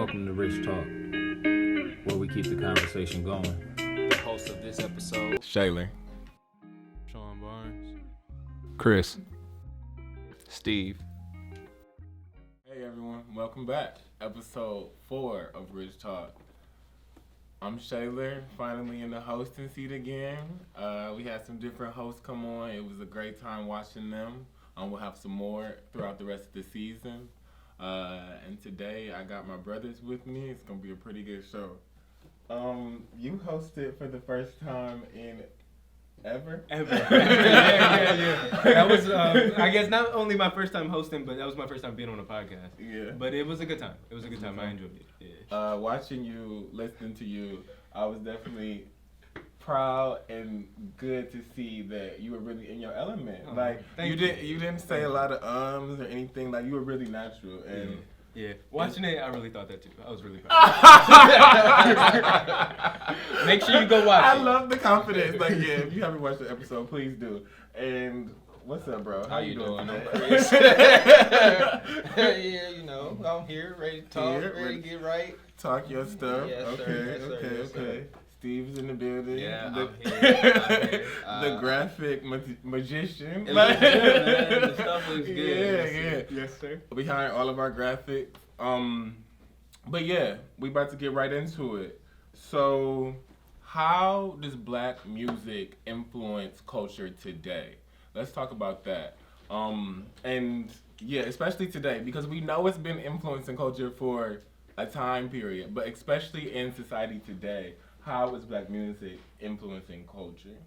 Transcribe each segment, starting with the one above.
Welcome to Rich Talk, where we keep the conversation going. The host of this episode, Shayler, Sean Barnes, Chris, Steve. Hey everyone, welcome back. Episode 4 of Rich Talk. I'm Shayler, finally in the hosting seat again. We had some different hosts come on. It was a great time watching them. We'll have some more throughout the rest of the season. And today I got my brothers with me. It's going to be a pretty good show. You hosted for the first time in ever? Yeah. That was, I guess, not only my first time hosting, but that was my first time being on a podcast. Yeah. But it was a good time. I enjoyed it. Yeah. Watching you, listening to you, I was definitely proud and good to see that you were really in your element. You didn't say a lot of ums or anything. Like, you were really natural. And yeah. Watching it, I really thought that too. I was really proud. Make sure you go watch it. I love the confidence. Like, yeah, if you haven't watched the episode, please do. And what's up, bro? How you doing? today? I'm Chris. Yeah, you know, I'm here, ready to talk, ready to get right. Talk your stuff. Yes, okay, sir. Yes, sir. okay, Yes, okay. sir. Steve's in the building. Yeah, the, I'm here. the graphic magician. It looks good, man. The stuff looks good. Yeah. Yes, sir. Behind all of our graphics. But yeah, we about to get right into it. So, how does black music influence culture today? Let's talk about that. And yeah, especially today, because we know it's been influencing culture for a time period, but especially in society today, how is black music influencing culture?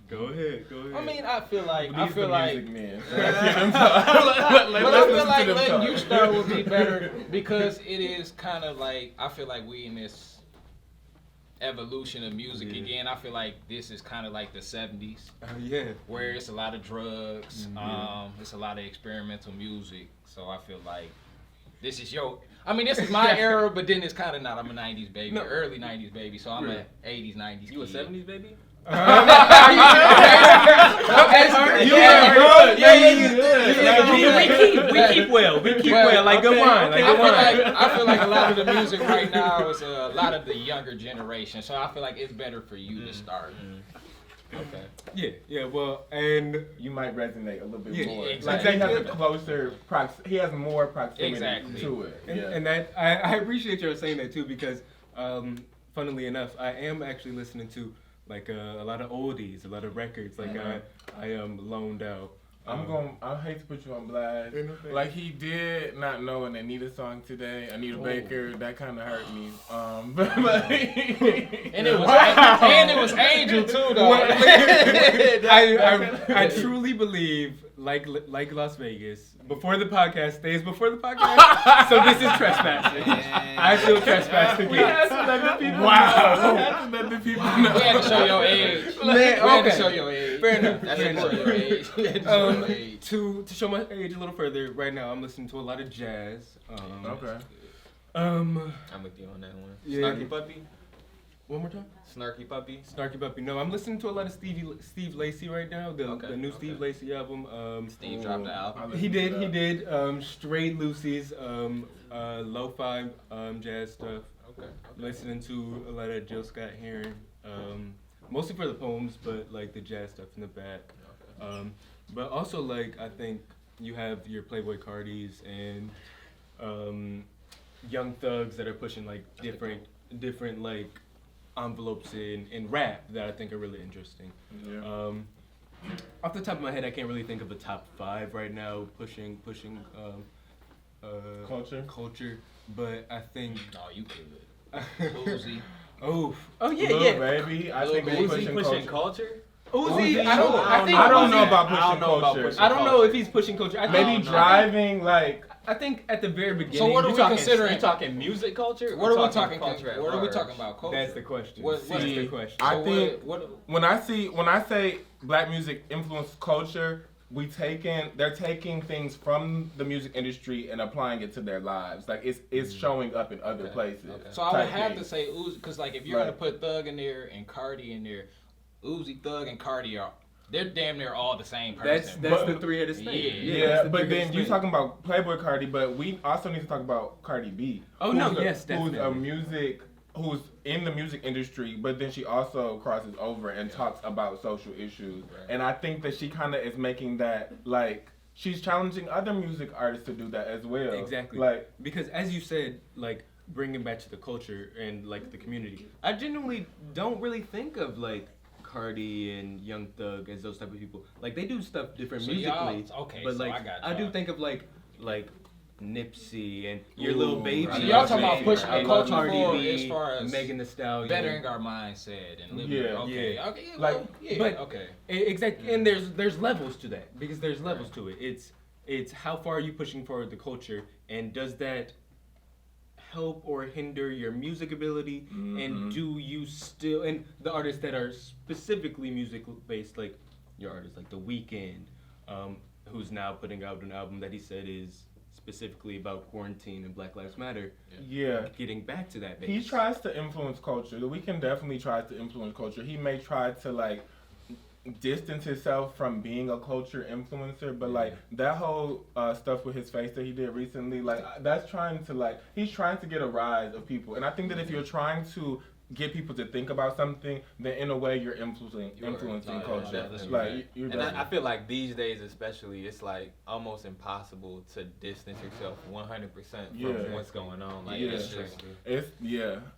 Go ahead. I mean, I feel like Music men. but I feel like letting you start would be better because it is kind of like I feel like we in this evolution of music again. I feel like this is kind of like the 70s. Yeah. Where it's a lot of drugs, it's a lot of experimental music. So I feel like this is my era, but then it's kind of not. I'm a 90s baby, early 90s baby, so I'm a 80s, 90s You a kid. 70s baby? We keep well. Like good wine. I feel like a lot of the music right now is a lot of the younger generation, so I feel like it's better for you to start. Okay. Yeah. Well, and You might resonate a little bit more. Exactly. Like he has a closer he has more proximity Exactly. to it. and that I appreciate you saying that too because, funnily enough, I am actually listening to like a lot of oldies, a lot of records. Like I am loaned out. I hate to put you on blast. Like he did not know an Anita song today, Anita Baker. That kind of hurt me. And it was Angel too, though. I truly believe, like Las Vegas, before the podcast stays before the podcast. So this is trespassing. I feel trespassed again. We had to let the people know. We had to let the people know. We had to show your age. We had to show your age. Fair enough. That's to show your age. We had to show your age. To show my age a little further, right now I'm listening to a lot of jazz. Okay. I'm with you on that one. Yeah. Snarky Puppy? One more time. Snarky Puppy? Snarky Puppy. No, I'm listening to a lot of Steve Lacy right now. The new Steve Lacy album. Steve dropped the album. He did. Straight Lucy's lo-fi jazz stuff. Okay. Listening to a lot of Jill Scott Heron. Mostly for the poems, but like the jazz stuff in the back. But also like I think you have your Playboy Cardis and Young Thugs that are pushing like different like envelopes in rap that I think are really interesting. Yeah. Off the top of my head, I can't really think of a top 5 right now pushing culture, but I think. No, you could. Uzi. Oh yeah, Lil yeah. Baby, I think Uzi he's pushing culture? Uzi, I don't know about pushing culture. I don't know if he's pushing culture. Maybe driving like. I think at the very beginning. So what are we considering? You talking music culture? What are we talking? Culture What are we talking about? Culture. That's the question. What's the question? I think what when I say black music influenced culture, they're taking things from the music industry and applying it to their lives. Like it's showing up in other places. Okay. So I would have to say Uzi, because like if you're gonna put Thug in there and Cardi in there, Uzi, Thug, and Cardi are they're damn near all the same person. That's the three-headed snake. Yeah, but then you talking about Playboy Cardi, but we also need to talk about Cardi B. Definitely. Who's in the music industry, but then she also crosses over and talks about social issues. Right. And I think that she kind of is making that, like, she's challenging other music artists to do that as well. Exactly. Like, because as you said, like, bringing back to the culture and, like, the community, I genuinely don't really think of, like, Cardi and Young Thug as those type of people. Like, they do stuff different musically. But, like, I do think of, like Nipsey and your little baby. So y'all talking about pushing a culture forward B, as far as Megan Thee Stallion, bettering our mindset and living. Exactly. And there's levels to that because there's levels to it. It's how far are you pushing forward the culture, and does that help or hinder your music ability? Mm-hmm. And do you still, and the artists that are specifically music based, like your artists like The Weeknd, who's now putting out an album that he said is specifically about quarantine and Black Lives Matter. Yeah. Getting back to that base. He tries to influence culture. The Weeknd definitely tries to influence culture. He may try to, like, distance himself from being a culture influencer, but like that whole stuff with his face that he did recently, like that's trying to, like, he's trying to get a rise of people. And I think that if you're trying to get people to think about something, then in a way you're influencing culture. I feel like these days especially, it's like almost impossible to distance yourself 100% from what's going on. Like it's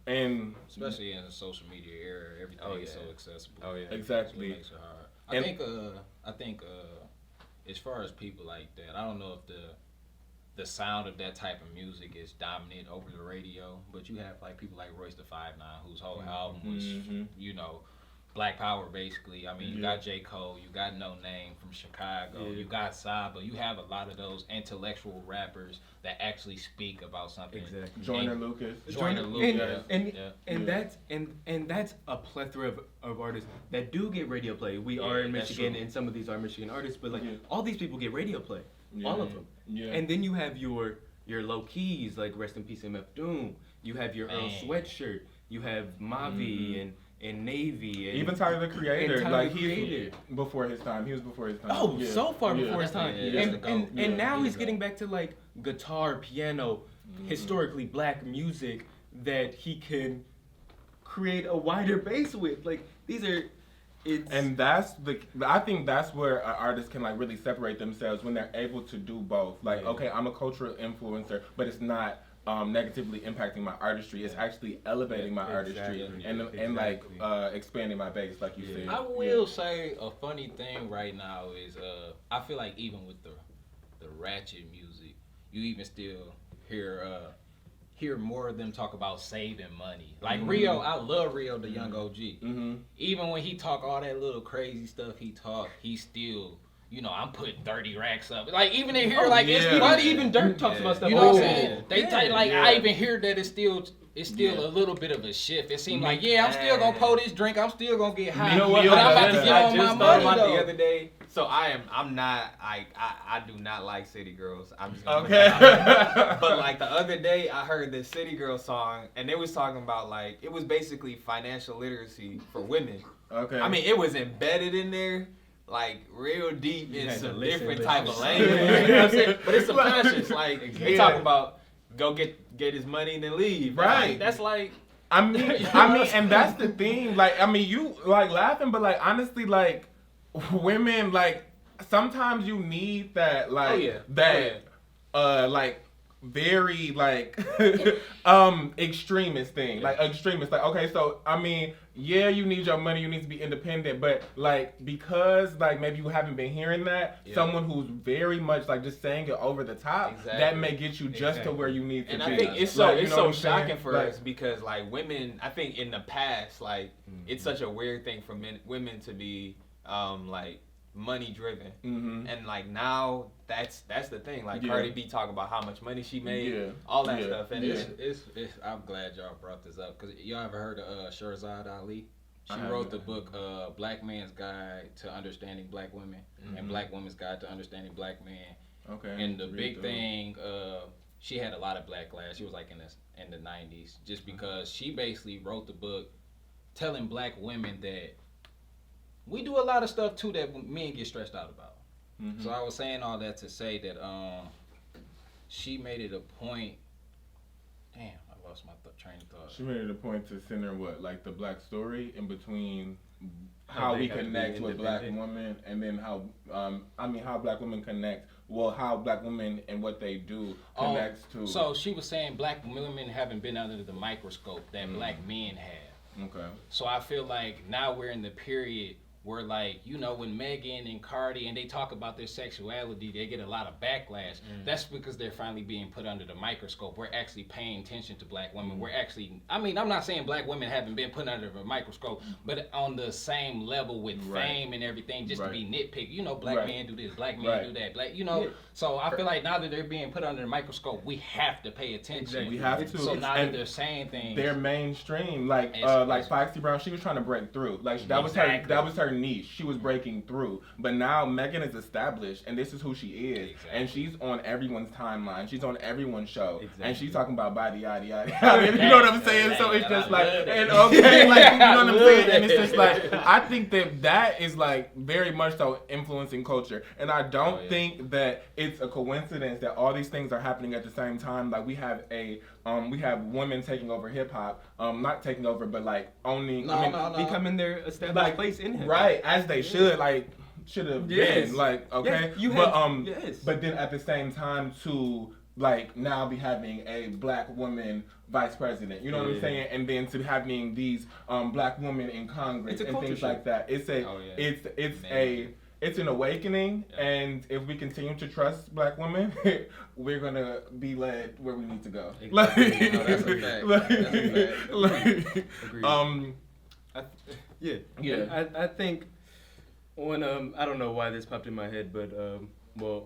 and especially in the social media era, everything is so accessible. Oh yeah, exactly. It makes it hard. I think as far as people like that, I don't know if the sound of that type of music is dominant over the radio, but you have like people like Royce the 5'9", whose whole album was, Black Power basically. I mean, you got J. Cole, you got No Name from Chicago, you got Saba. You have a lot of those intellectual rappers that actually speak about something. Exactly. Joyner Lucas. And that's a plethora of artists that do get radio play. We are in Michigan, and some of these are Michigan artists, but like all these people get radio play. All of them. Yeah. And then you have your low keys, like rest in peace MF Doom. You have your Earl Sweatshirt. You have Mavi and Navy. And even Tyler the Creator. Like he's before his time. He was before his time. Oh, so far before his time. And now he's getting back to like guitar, piano, historically black music that he can create a wider base with. Like these are. And I think that's where an artist can like really separate themselves when they're able to do both. Like, okay, I'm a cultural influencer, but it's not negatively impacting my artistry. It's actually elevating my artistry and like expanding my base, like you said. I will say a funny thing right now is I feel like even with the ratchet music, you even still hear more of them talk about saving money. Like Rio, I love Rio, the young OG. Even when he talk all that little crazy stuff he talk, he still, I'm putting 30 racks up. Like even in here, it's funny. Even Dirk talks about stuff. You know what I'm saying? I even hear that it's still a little bit of a shift. It seems like, I'm still gonna pour this drink. I'm still gonna get high. You know what? But I'm about to get on my money though. The other day. So I do not like City Girls. I'm just gonna but like the other day I heard this City Girl song and they was talking about like it was basically financial literacy for women. Okay. I mean it was embedded in there like real deep in some different type of language. You know what I'm saying? But it's subconscious. Like they talking about go get his money and then leave. Right. Like, that's like I mean and that's the thing. Like I mean you like laughing, but like honestly like women, like sometimes you need that like like very like extremist thing. Like extremist, like okay, so I mean, you need your money, you need to be independent, but like because like maybe you haven't been hearing that, someone who's very much like just saying it over the top, that may get you just to where you need to be. And I think it's so shocking for us because like women, I think in the past, like it's such a weird thing for women to be like money driven, and like now that's the thing. Like Cardi B talk about how much money she made, all that stuff, and it's I'm glad y'all brought this up because y'all ever heard of Sherzad Ali? She wrote the book Black Man's Guide to Understanding Black Women and Black Women's Guide to Understanding Black Men. Okay. And the big thing, she had a lot of backlash. She was like in the 90s just because she basically wrote the book telling black women that we do a lot of stuff too that men get stressed out about. So I was saying all that to say that she made it a point. Damn, I lost my train of thought. She made it a point to center what, like the black story in between how we connect with black women, and then how how black women connect. Well, how black women and what they do connects to. So she was saying black women haven't been under the microscope that black men have. Okay. So I feel like now we're in the period where, like, you know, when Megan and Cardi and they talk about their sexuality, they get a lot of backlash. That's because they're finally being put under the microscope. We're actually paying attention to black women. We're actually, I mean, I'm not saying black women haven't been put under the microscope, but on the same level with fame and everything, just to be nitpicky. You know, black men do this, black men do that, black, you know. Yeah. So I feel like now that they're being put under the microscope, we have to pay attention. We have to. So now that they're saying things, they're mainstream. Like Foxy Brown, she was trying to break through. Like that was her niche. She was breaking through. But now Megan is established, and this is who she is. And she's on everyone's timeline. She's on everyone's show, and she's talking about body, yada, yada. I mean, you know what I'm saying? So it's just like, and okay, like, you know what I'm saying? And it's just like, I think that is like very much so influencing culture, and I don't think that it's a coincidence that all these things are happening at the same time. Like we have women taking over hip hop, not taking over, but like owning, becoming their established place in hip hop. Right, as they should have been, like, okay, but then at the same time to like now be having a black woman vice president, you know what I'm saying, and then to having these black women in Congress and things like that. It's an awakening, and if we continue to trust black women, we're gonna be led where we need to go. Exactly. That's a fact. I think on I don't know why this popped in my head, but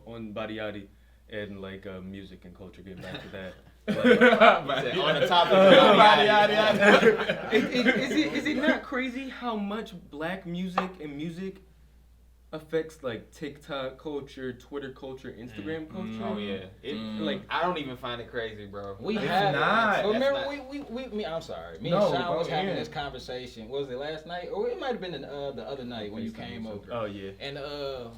on Body Yadi and like music and culture, getting back to that. On the topic of Body Yadi. Is it not crazy how much black music and music affects like TikTok culture, Twitter culture, Instagram culture? Oh yeah, like I don't even find it crazy, bro. We have not. Remember, I'm sorry. Me and Sean was having this conversation. Was it last night, or it might have been the other night when you came over? Oh yeah. And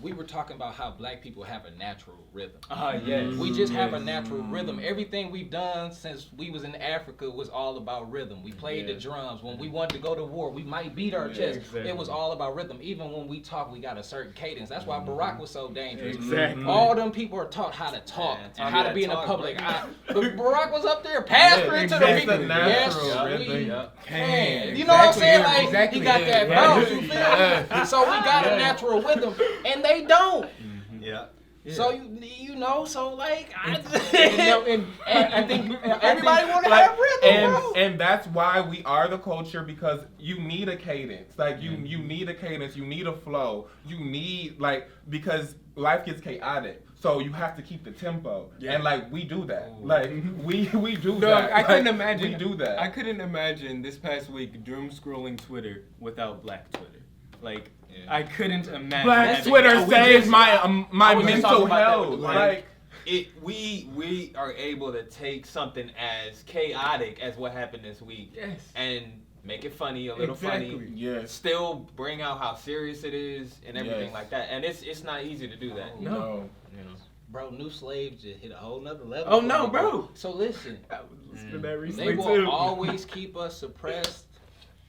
we were talking about how black people have a natural rhythm. Yes. We just have a natural rhythm. Everything we've done since we was in Africa was all about rhythm. We played the drums. When we wanted to go to war, we might beat our chest. Exactly. It was all about rhythm. Even when we talk, we got a certain cadence. That's why Barack was so dangerous. Exactly. All them people are taught how to talk and how to be in the public. But Barack was up there pastoring to the people. You know what I'm saying? Like, he got that bounce, you feel? So we got a natural rhythm, and they don't. Yeah. So you know, so like I think everybody want to have rhythm, bro. And that's why we are the culture, because you need a cadence. Like you need a cadence, you need a flow, you need because life gets chaotic. So you have to keep the tempo, and like we do that. Like we do that. I couldn't imagine. We do that. I couldn't imagine this past week doom scrolling Twitter without Black Twitter. Like. I couldn't imagine. Black Twitter saves my mental health. Like we are able to take something as chaotic as what happened this week, and make it funny, a little funny. Yes. Still bring out how serious it is and everything like that. And it's not easy to do that. No. You know. Bro, New Slaves just hit a whole nother level. Oh no, bro. So listen, they will always keep us suppressed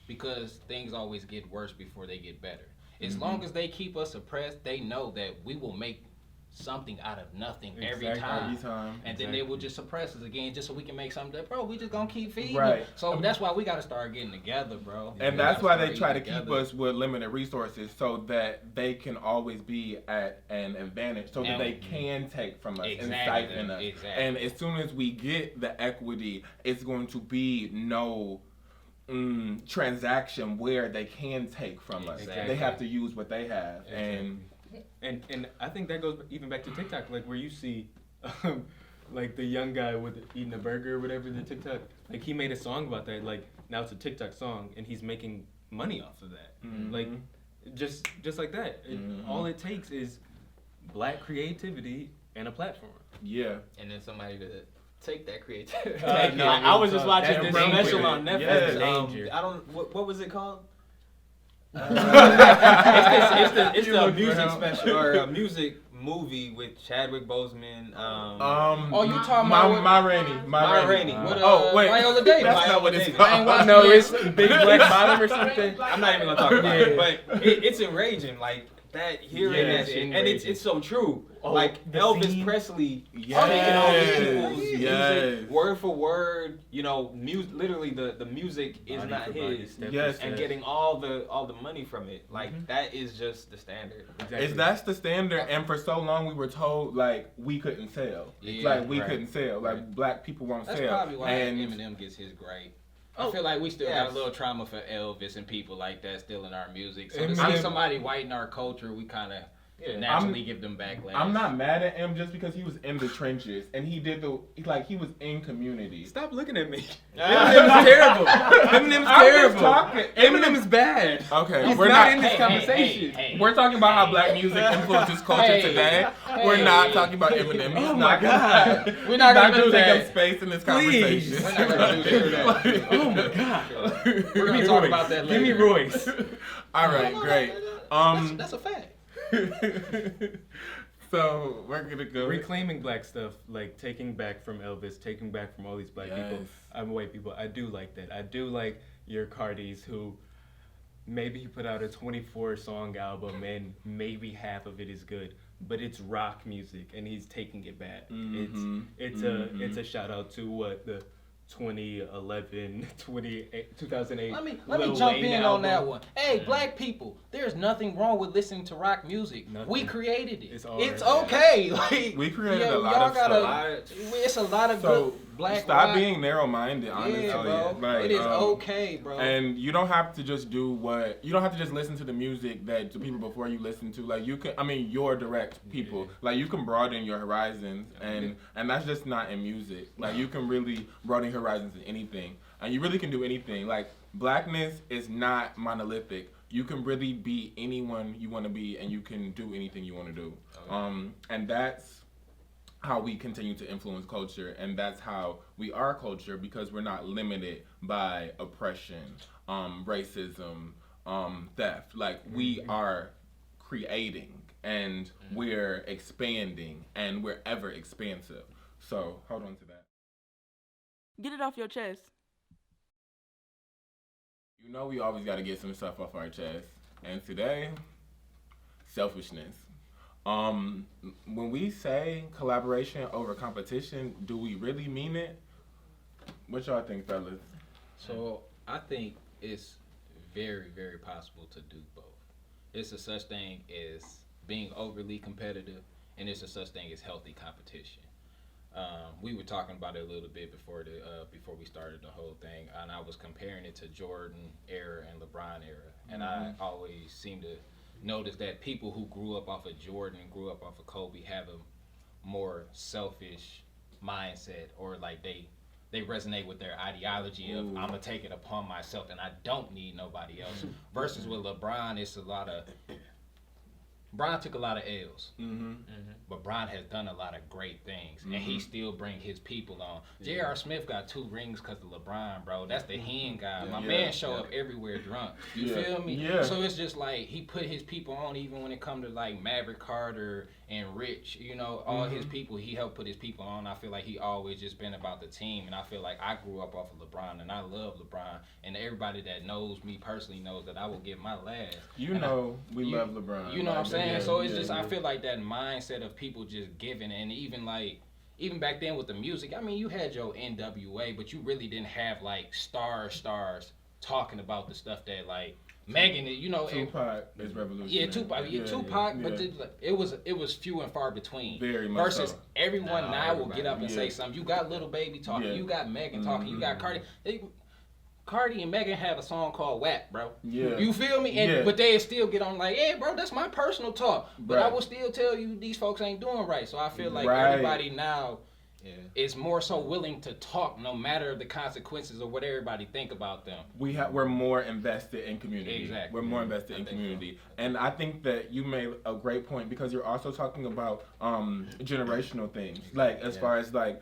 because things always get worse before they get better. As long as they keep us suppressed, they know that we will make something out of nothing every time. And then they will just suppress us again just so we can make something that, bro, we just gonna keep feeding. Right. So that's why we gotta start getting together, bro. And that's why they try to keep us with limited resources, so that they can always be at an advantage, so that they can take from us and siphon us. Exactly. And as soon as we get the equity, it's going to be no transaction where they can take from us. They have to use what they have. And I think that goes even back to TikTok, like where you see like the young guy with eating a burger or whatever, the TikTok, like he made a song about that. Like now it's a TikTok song and he's making money off of that. Like just like that. All it takes is black creativity and a platform. Yeah. And then somebody to take that creativity. I was just watching this special on Netflix. Danger. What was it called? It's the music special or a music movie with Chadwick Boseman. You talking about Ma Rainey. Wait, Viola Davis. That's not what it's I ain't called. watched No, it. it's Big Black Bottom or something. I'm not even gonna talk about it, but it's enraging. Like that, hearing that shit, and it's so true. Like Elvis Presley taking all these people's music word for word. Literally the music is not his. And getting all the money from it. Like that is just the standard. Exactly. That's the standard, and for so long we were told like we couldn't sell. Couldn't sell. Like black people won't sell. That's probably why Eminem gets his gripe. I feel like we still got a little trauma for Elvis and people like that still in our music. So to see somebody white in our culture, we kind of naturally give them backlash. I'm not mad at him just because he was in the trenches and he did he was in community. Stop looking at me. Eminem's terrible. Eminem's terrible. Eminem is bad. Okay, we're not in this conversation. Hey. We're talking about how black music influences culture today. We're not talking about Eminem. Oh my God. We're not going to take up space in this conversation. We're not going to do that. Oh my God. We're going to talk about that later. Give me Royce. All right, great. That's a fact. So we're gonna go reclaiming black stuff, like taking back from Elvis, taking back from all these black people. I'm white people. I do like that. I do like your Cardis who maybe he put out a 24-song album and maybe half of it is good, but it's rock music and he's taking it back. It's a shout out to the 2011, 2008. Let me jump in on that one. Hey, black people, there's nothing wrong with listening to rock music. Nothing. We created it. It's okay. Like we created a lot of stuff. It's a lot of good black stop rock. being narrow-minded, honestly. Yeah, bro. Like, it is okay, bro. And you don't have to just you don't have to just listen to the music that the people before you listen to. Like you're direct people. Like you can broaden your horizons and that's just not in music. Like you can really broaden your horizons in anything. And you really can do anything. Like blackness is not monolithic. You can really be anyone you want to be and you can do anything you want to do. And that's how we continue to influence culture, and that's how we are culture because we're not limited by oppression, racism, theft. Like we are creating and we're expanding and we're ever expansive. So hold on to that. Get it off your chest. You know we always got to get some stuff off our chest, and today, selfishness. When we say collaboration over competition, do we really mean it? What y'all think, fellas? So I think it's very, very possible to do both. It's a such thing as being overly competitive, and it's a such thing as healthy competition. We were talking about it a little bit before we started the whole thing, and I was comparing it to Jordan era and LeBron era, and I always seem to notice that people who grew up off of Jordan and grew up off of Kobe have a more selfish mindset, or like they resonate with their ideology of I'm gonna take it upon myself and I don't need nobody else. Versus with LeBron, it's Bron took a lot of L's, but Bron has done a lot of great things, and he still bring his people on. J.R. Smith got 2 rings because of LeBron, bro. That's the hen guy. My man show up everywhere drunk. You feel me? Yeah. So it's just like he put his people on, even when it come to like Maverick Carter and Rich. All his people, he helped put his people on. I feel like he always just been about the team, and I feel like I grew up off of LeBron, and I love LeBron, and everybody that knows me personally knows that I will give my last. We love LeBron. You know what I'm saying? So it's just, I feel like that mindset of people just giving, and even back then with the music, I mean, you had your NWA, but you really didn't have like stars talking about the stuff that like Megan, Tupac is revolutionary. Yeah, Tupac, but it was few and far between. Very much versus so. Everyone now will get up and say something. You got Lil Baby talking, you got Megan talking, you got Cardi. Cardi and Megan have a song called WAP, bro. Yeah. You feel me? But they still get on like, hey, bro, that's my personal talk. But I will still tell you these folks ain't doing right. So I feel like everybody now is more so willing to talk no matter the consequences of what everybody think about them. We're more invested in community. Exactly. We're more invested in community. So. And I think that you made a great point because you're also talking about generational things. Like as far as like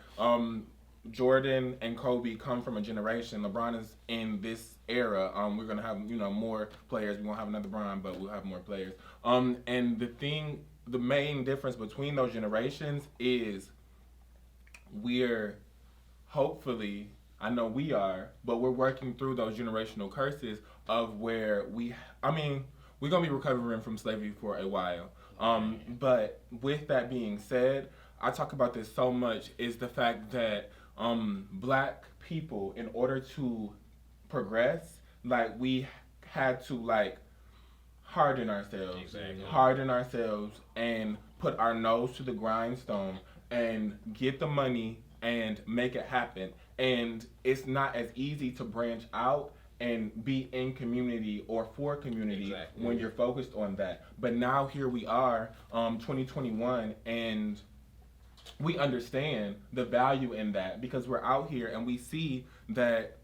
Jordan and Kobe come from a generation. LeBron is in this era. We're gonna have more players. We won't have another LeBron, but we'll have more players. And the main difference between those generations is we're hopefully, I know we are, but we're working through those generational curses of where we're gonna be recovering from slavery for a while. But with that being said, I talk about this so much is the fact that black people, in order to progress, like we had to like harden ourselves and put our nose to the grindstone and get the money and make it happen. And it's not as easy to branch out and be in community or for community when you're focused on that. But now here we are, 2021, and we understand the value in that because we're out here and we see that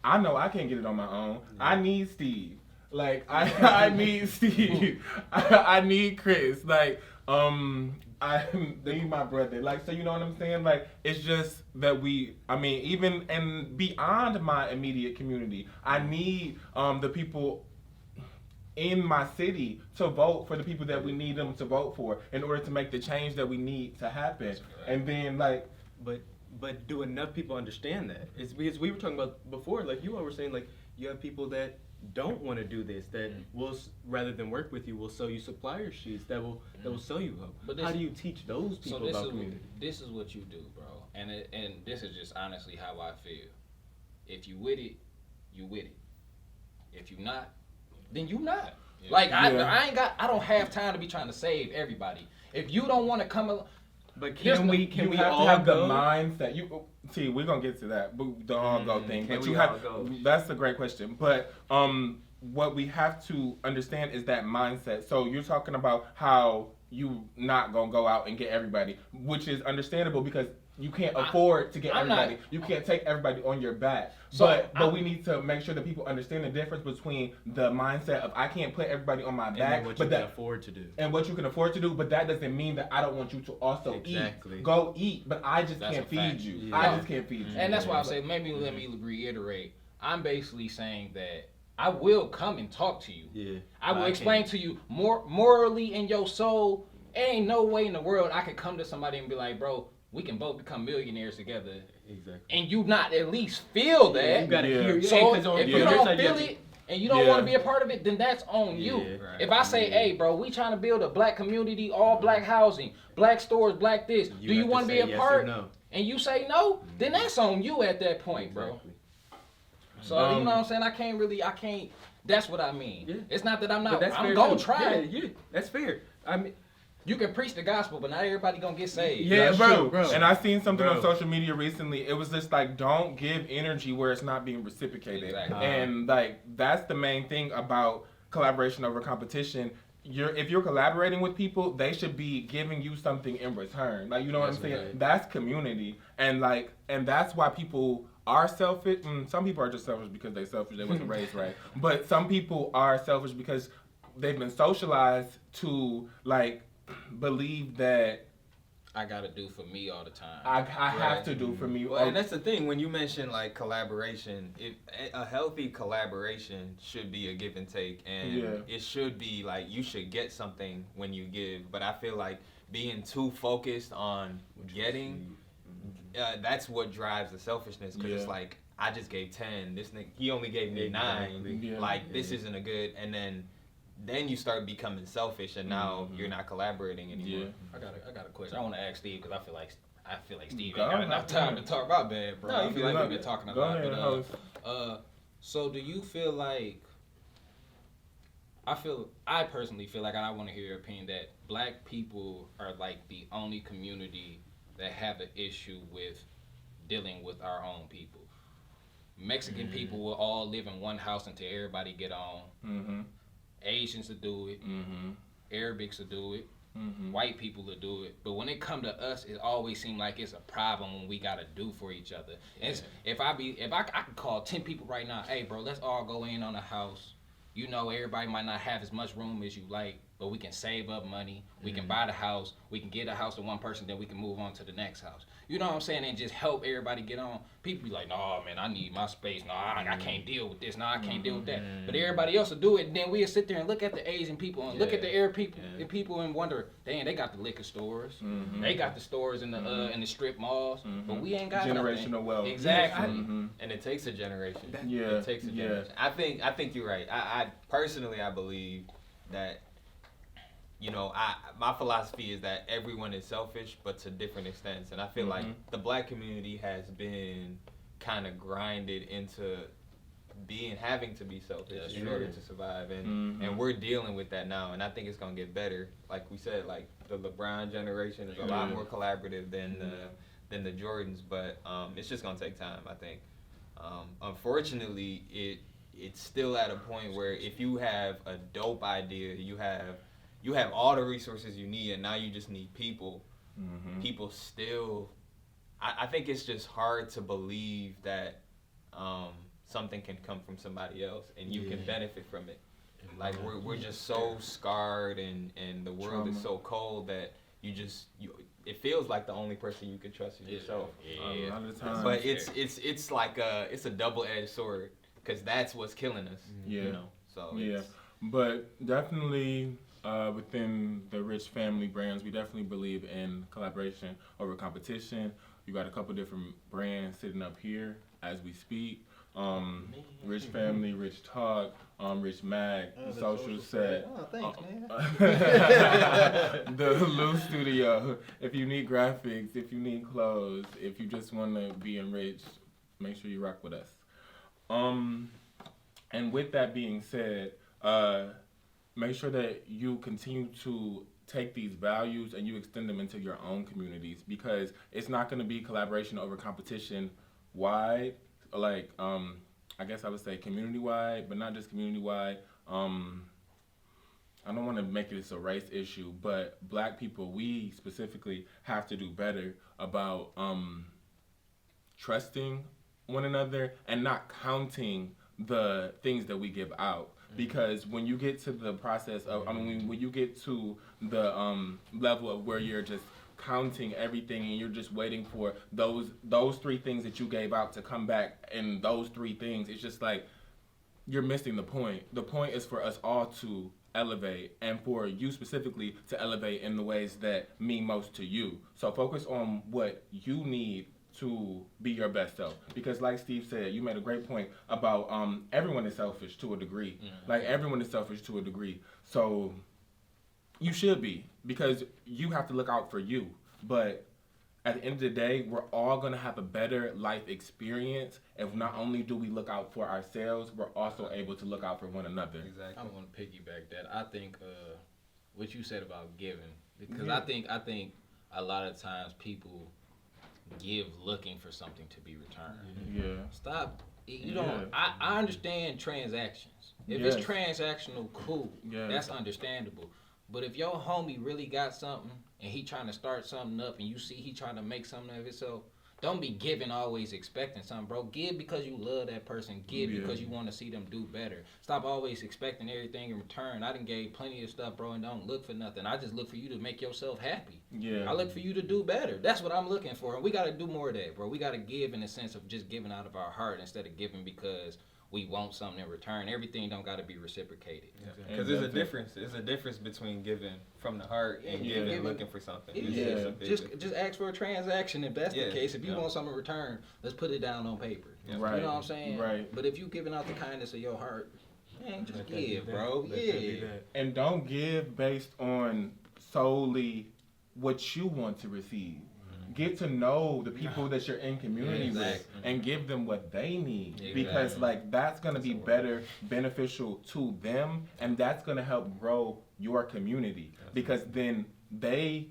I know I can't get it on my own. I need Steve. Like I need Steve. I need Chris. Like I need my brother. Like, so you know what I'm saying? Like, it's just that even and beyond my immediate community, I need the people in my city to vote for the people that we need them to vote for in order to make the change that we need to happen. And then but do enough people understand that? It's because we were talking about before, like you all were saying, like you have people that don't want to do this, that will, rather than work with you, will sell you supplier sheets that will sell you hope. But how do you teach those people about community? This is what you do, bro, and this is just honestly how I feel. If you with it, you with it. If you not, then you not. Yeah. Like I don't have time to be trying to save everybody. If you don't want to come along. But can we all to have go? The mindset. We're gonna get to that, the all go thing. But you have go? That's a great question. But what we have to understand is that mindset. So you're talking about how you not gonna go out and get everybody, which is understandable because you can't afford to get everybody. You can't take everybody on your back. So but we need to make sure that people understand the difference between the mindset of I can't put everybody on my back, and what you can afford to do. And what you can afford to do, but that doesn't mean that I don't want you to also eat. Go eat, but I just can't feed you. Yeah. I just can't feed you. And that's why I say maybe let me reiterate. I'm basically saying that I will come and talk to you. Yeah. I will explain to you morally in your soul. Ain't no way in the world I could come to somebody and be like, bro, we can both become millionaires together. Exactly. And you not at least feel that. Yeah, you gotta hear it. So if you don't feel it and you don't want to be a part of it, then that's on you. Right. If I say, hey, bro, we trying to build a black community, all black housing, black stores, black this. Do you want to be a part? No. And you say no, then that's on you at that point, bro. So you know what I'm saying? I can't. That's what I mean. Yeah. It's not that I'm not. I'm gonna try. Yeah, that's fair. I mean. You can preach the gospel, but not everybody gonna get saved. Yeah, bro. And I seen something on social media recently. It was just like, don't give energy where it's not being reciprocated. Exactly. And like that's the main thing about collaboration over competition. If you're collaborating with people, they should be giving you something in return. Like, you know what I'm saying? Right. That's community, and that's why people are selfish. Some people are just selfish because they're selfish. They wasn't raised right. But some people are selfish because they've been socialized to believe that I gotta do for me all the time. I have to do for me. Well, and that's the thing when you mention collaboration. A healthy collaboration should be a give and take, and it should be you should get something when you give. But I feel like being too focused on getting, that's what drives the selfishness. Because it's like I just gave 10. This nigga, he only gave me 9. Yeah. This isn't a good, and then you start becoming selfish, and now you're not collaborating anymore. Yeah. I got a question. I want to ask Steve because I feel like Steve ain't got enough time to talk about bad, bro. I feel like we've been talking a lot. But so do you feel like? I personally feel like I want to hear your opinion that black people are the only community that have an issue with dealing with our own people. Mexican people will all live in one house until everybody get on. Mm-hmm. Asians will do it. Mm-hmm. Arabics will do it. Mm-hmm. White people will do it. But when it come to us, it always seems like it's a problem when we gotta do for each other. Yeah. If I could call 10 people right now, hey bro, let's all go in on a house. You know, everybody might not have as much room as you like, but we can save up money. We can buy the house. We can get a house to one person, then we can move on to the next house. You know what I'm saying? And just help everybody get on. People be like, no, man, I need my space. No, I can't deal with this. No, I can't deal with that. But everybody else will do it. And then we'll sit there and look at the Asian people and look at the Arab people and wonder, dang, they got the liquor stores. They got the stores in the strip malls. But we ain't got generational wealth. Exactly. And it takes a generation. Yeah. It takes a generation. I think you're right. I personally, I believe that, you know, my philosophy is that everyone is selfish, but to different extents. And I feel like the black community has been kind of grinded into having to be selfish in order to survive. And we're dealing with that now. And I think it's going to get better. Like we said, like the LeBron generation is a lot more collaborative than the Jordans. But it's just going to take time, I think. Unfortunately, it's still at a point where if you have a dope idea, you have all the resources you need, and now you just need people. People still, I think it's just hard to believe that something can come from somebody else and you can benefit from it. Like we're just so scarred, and the world is so cold that it feels like the only person you can trust is yourself. A lot of times. But it's like it's a double-edged sword, because that's what's killing us. You know. So but definitely within the Rich family brands, we definitely believe in collaboration over competition. You got a couple different brands sitting up here as we speak. Rich Family, Rich Talk, Rich Mag, the Social Set. Oh, thanks, man. The Lou Studio. If you need graphics, if you need clothes, if you just want to be enriched, make sure you rock with us. And with that being said, make sure that you continue to take these values and you extend them into your own communities, because it's not going to be collaboration over competition wide, like I guess I would say community wide, but not just community wide. I don't want to make it a race issue, but black people, we specifically have to do better about trusting one another and not counting the things that we give out. Because when you get to the process of, when you get to the level of where you're just counting everything and you're just waiting for those three things that you gave out to come back, and those three things, it's just like you're missing the point. The point is for us all to elevate, and for you specifically to elevate in the ways that mean most to you. So focus on what you need to be your best self, because like Steve said, you made a great point about everyone is selfish to a degree. Like everyone is selfish to a degree, so you should be, because you have to look out for you. But at the end of the day, we're all gonna have a better life experience if not only do we look out for ourselves, we're also able to look out for one another. Exactly. I want to piggyback that. I think what you said about giving, because I think a lot of times people give looking for something to be returned. Stop. You don't. I understand transactions. If it's transactional, cool. That's understandable. But if your homie really got something and he trying to start something up, and you see he trying to make something of himself, don't be giving always expecting something, bro. Give because you love that person. Give because you want to see them do better. Stop always expecting everything in return. I done gave plenty of stuff, bro, and don't look for nothing. I just look for you to make yourself happy. I look for you to do better. That's what I'm looking for. And we got to do more of that, bro. We got to give in the sense of just giving out of our heart instead of giving because we want something in return. Everything don't got to be reciprocated. Because there's a difference. There's a difference between giving from the heart and giving looking for something. Just ask for a transaction if that's the case. If you want something in return, let's put it down on paper. Right. You know what I'm saying? Right. But if you giving out the kindness of your heart, man, just give, bro. And don't give based on solely what you want to receive. Get to know the people that you're in community with and give them what they need, because like that's going to be better beneficial to them, and that's going to help grow your community, because then they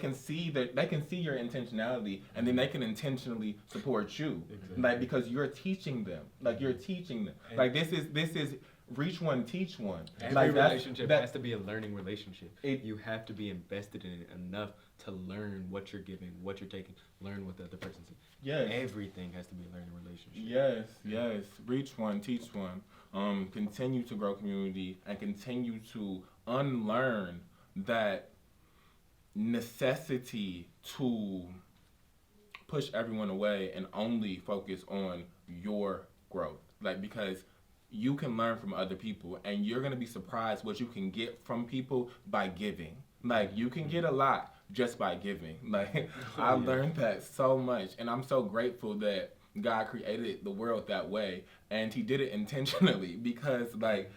can see your intentionality, and then they can intentionally support you, like because you're teaching them, like this is reach one, teach one. Every relationship has to be a learning relationship. You have to be invested in it enough to learn what you're giving, what you're taking, learn what the other person's saying. Everything has to be a learning relationship. Yes. Reach one, teach one. continue to grow community, and continue to unlearn that necessity to push everyone away and only focus on your growth. Like, because you can learn from other people, and you're going to be surprised what you can get from people by giving. Like, you can get a lot just by giving. Like, I learned that so much, and I'm so grateful that God created the world that way, and he did it intentionally, because like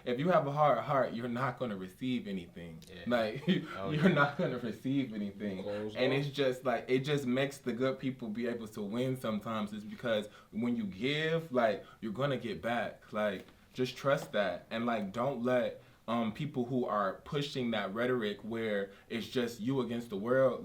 if you have a hard heart, you're not going to receive anything. Like you're not going to receive anything. And it's just like, it just makes the good people be able to win sometimes. It's because when you give, like, you're going to get back. Like, just trust that, and like, don't let people who are pushing that rhetoric where it's just you against the world,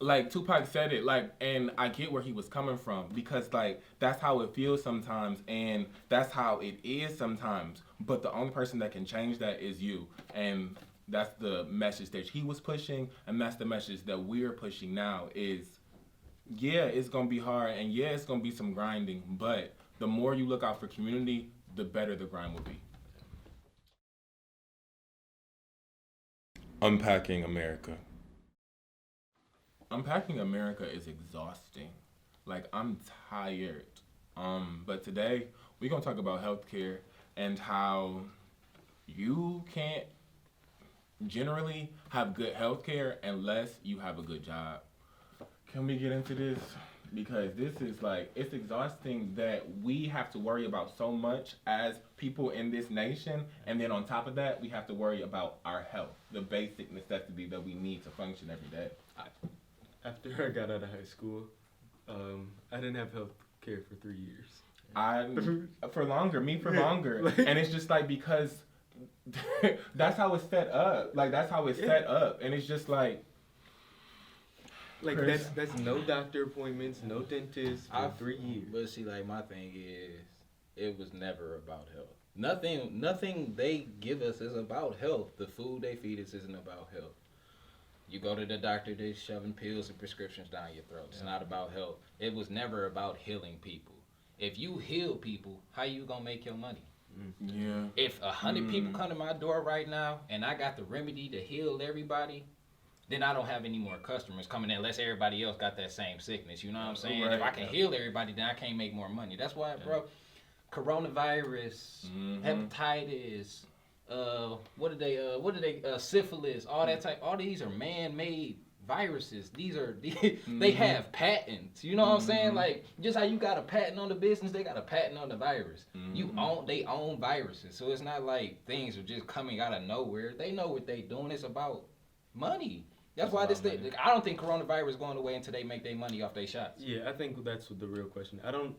like Tupac said it, like, and I get where he was coming from, because like that's how it feels sometimes, and that's how it is sometimes. But the only person that can change that is you, and that's the message that he was pushing, and that's the message that we're pushing now. Is it's gonna be hard, and it's gonna be some grinding, but the more you look out for community, the better the grind will be. Unpacking America. Unpacking America is exhausting. Like, I'm tired. But today we're gonna talk about healthcare and how you can't generally have good healthcare unless you have a good job. Can we get into this? Because this is like, it's exhausting that we have to worry about so much as people in this nation, and then on top of that, we have to worry about our health, the basic necessity that we need to function every day. After I got out of high school, I didn't have health care for 3 years. For longer. And it's just like, because that's how it's set up. Like, that's how it's set up. And it's just like that's no doctor appointments, no dentist for 3 years. But see, like, my thing is, it was never about health. Nothing they give us is about health. The food they feed us isn't about health. You go to the doctor, they're shoving pills and prescriptions down your throat. It's not about health. It was never about healing people. If you heal people, how you gonna make your money? Yeah. If 100 people come to my door right now and I got the remedy to heal everybody, then I don't have any more customers coming in unless everybody else got that same sickness. You know what I'm saying? Right. If I can heal everybody, then I can't make more money. That's why, bro, coronavirus, hepatitis, syphilis, all that type, all these are man-made viruses. They have patents. You know what I'm saying? Like, just how you got a patent on the business, they got a patent on the virus. They own viruses. So it's not like things are just coming out of nowhere. They know what they doing. It's about money. That's why I don't think coronavirus is going away until they make their money off their shots. Yeah, I think that's the real question. I don't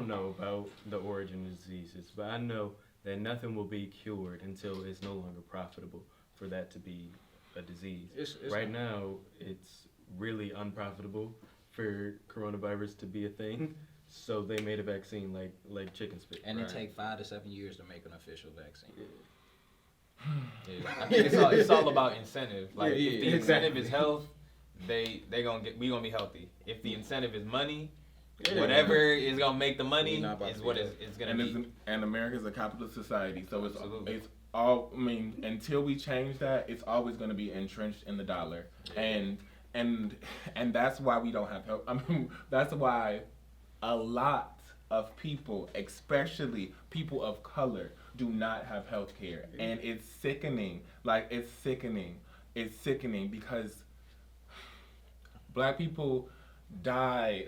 know about the origin of diseases, but I know that nothing will be cured until it's no longer profitable for that to be a disease. Right now, it's really unprofitable for coronavirus to be a thing, so they made a vaccine like chicken spit. And it take 5 to 7 years to make an official vaccine. I think it's all about incentive. Like, if the incentive is health, we gonna be healthy. If the incentive is money, whatever is gonna make the money is what it's gonna be. And America's a capitalist society, so it's all. I mean, until we change that, it's always gonna be entrenched in the dollar, and that's why we don't have help. I mean, that's why a lot of people, especially people of color, do not have health care, and it's sickening. Like, it's sickening because Black people die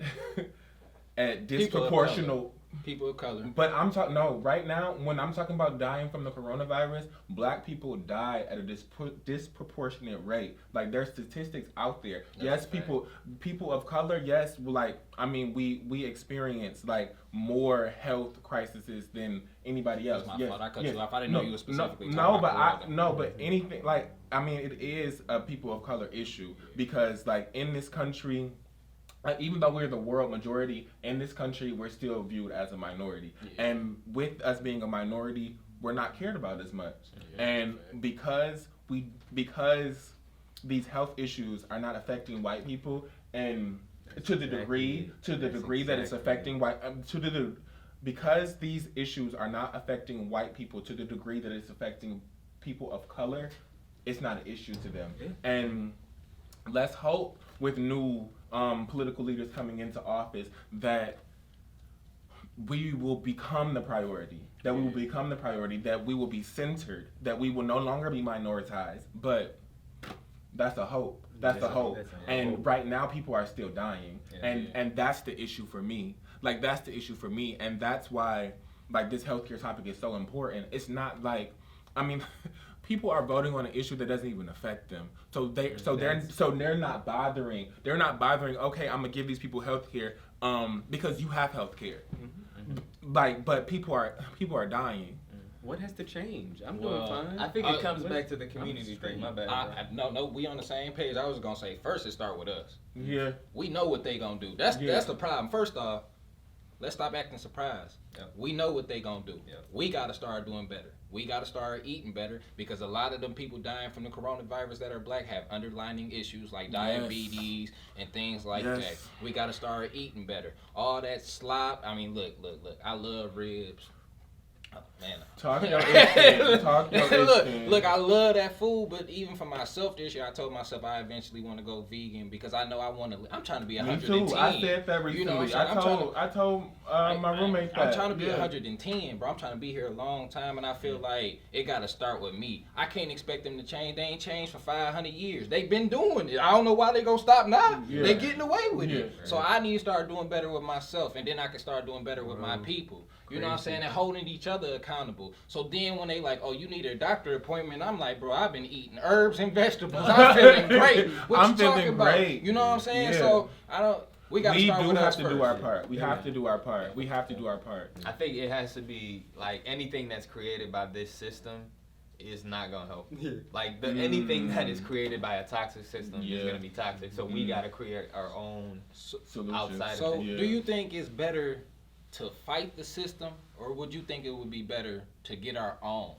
at disproportional. People of color. But I'm talking, no, right now, when I'm talking about dying from the coronavirus, Black people die at a disproportionate rate. Like, there's statistics out there. Yes, people of color, yes, like, I mean, we experience, like, more health crises than anybody else. That's my fault. I cut you off. I didn't know you were specifically talking about but anything, like, I mean, it is a people of color issue, because, like, in this country, even though we're the world majority, in this country, we're still viewed as a minority. Yeah. And with us being a minority, we're not cared about as much. Yeah, and because these health issues are not affecting white people, and to the degree that it's affecting white, because these issues are not affecting white people to the degree that it's affecting people of color, it's not an issue to them. And let's hope with new political leaders coming into office that we will become the priority, that we will become the priority, that we will be centered, that we will no longer be minoritized. But that's a hope. That's a hope. And right now people are still dying. And that's the issue for me. Like, that's the issue for me. And that's why, like, this healthcare topic is so important. It's not like, I mean, people are voting on an issue that doesn't even affect them. So they're not bothering. They're not bothering, okay, I'm gonna give these people healthcare because you have healthcare. Like, but people are dying. What has to change? I'm doing fine. I think it comes back to the community thing. My bad. No, we on the same page. I was gonna say first it start with us. Yeah. We know what they gonna do. That's the problem. First off, let's stop acting surprised. We know what they gonna do. We gotta start doing better. We gotta start eating better because a lot of them people dying from the coronavirus that are black have underlying issues like diabetes and things like that. We gotta start eating better. All that slop. I mean, look. I love ribs. Oh, man. Talk your issue. Talk your issue. Look, I love that food, but even for myself this year, I told myself I eventually want to go vegan because I know I want to. I'm trying to be 110. Me too. I said that recently. You know what I'm saying? I told my roommate that. I'm trying to be 110, bro. I'm trying to be here a long time, and I feel like it got to start with me. I can't expect them to change. They ain't changed for 500 years. They've been doing it. I don't know why they gonna stop now. They getting away with it. So I need to start doing better with myself, and then I can start doing better with my people. You know what I'm saying? And holding each other accountable. So then when they like, oh, you need a doctor appointment, I'm like, bro, I've been eating herbs and vegetables. I'm feeling great. What I'm you feeling talking about? great. You know what I'm saying? Yeah. So we got to start with us We first. do our part. We have to do our part. We have to do our part. I think it has to be like anything that's created by this system is not gonna help. Like anything that is created by a toxic system is gonna be toxic. So we gotta create our own solution outside. So of it. do you think it's better to fight the system, or would you think it would be better to get our own?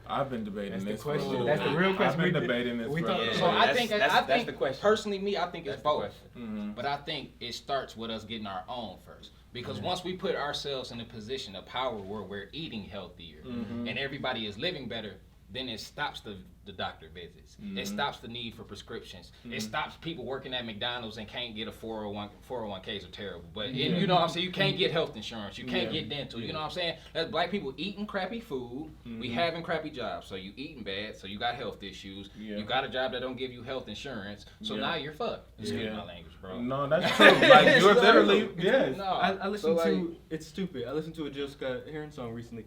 I've been debating this for a question. little That's the while. real question. I've been debating this for a little So while. I think that's the question. Personally, I think it's That's the both. question. But I think it starts with us getting our own first. Because once we put ourselves in a position of power where we're eating healthier and everybody is living better, then it stops the doctor visits. It stops the need for prescriptions. It stops people working at McDonald's and can't get a 401ks are terrible. But you know what I'm saying? You can't get health insurance. You can't get dental. You know what I'm saying? That's black people eating crappy food. We having crappy jobs. So you eating bad. So you got health issues. You got a job that don't give you health insurance. So now you're fucked. Excuse my language, bro. No, that's true. Like, you're literally, yes. No. I listened to, it's stupid. I listened to a Jill Scott Heron song recently,